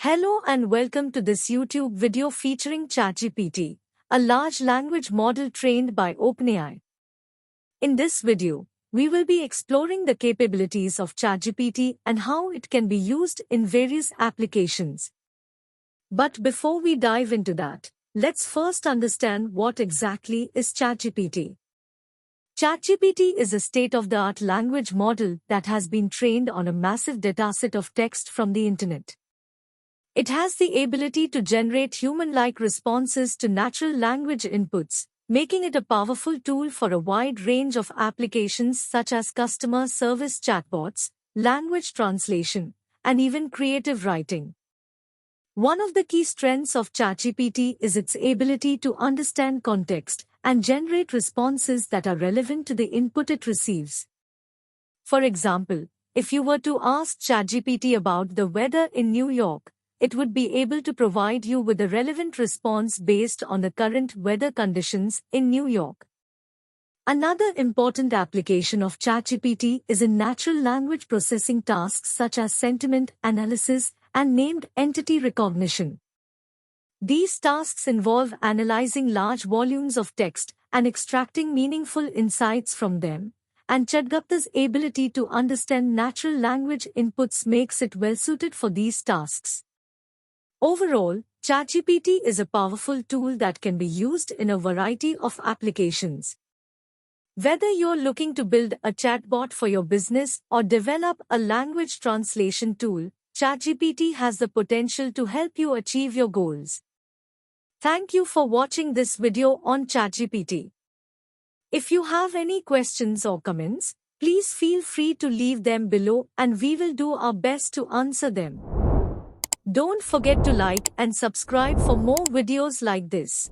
Hello and welcome to this YouTube video featuring ChatGPT, a large language model trained by OpenAI. In this video, we will be exploring the capabilities of ChatGPT and how it can be used in various applications. But before we dive into that, let's first understand what exactly is ChatGPT. ChatGPT is a state-of-the-art language model that has been trained on a massive dataset of text from the internet. It has the ability to generate human-like responses to natural language inputs, making it a powerful tool for a wide range of applications such as customer service chatbots, language translation, and even creative writing. One of the key strengths of ChatGPT is its ability to understand context and generate responses that are relevant to the input it receives. For example, if you were to ask ChatGPT about the weather in New York, it would be able to provide you with a relevant response based on the current weather conditions in New York. Another important application of ChatGPT is in natural language processing tasks such as sentiment analysis and named entity recognition. These tasks involve analyzing large volumes of text and extracting meaningful insights from them, and ChatGPT's ability to understand natural language inputs makes it well-suited for these tasks. Overall, ChatGPT is a powerful tool that can be used in a variety of applications. Whether you're looking to build a chatbot for your business or develop a language translation tool, ChatGPT has the potential to help you achieve your goals. Thank you for watching this video on ChatGPT. If you have any questions or comments, please feel free to leave them below and we will do our best to answer them. Don't forget to like and subscribe for more videos like this.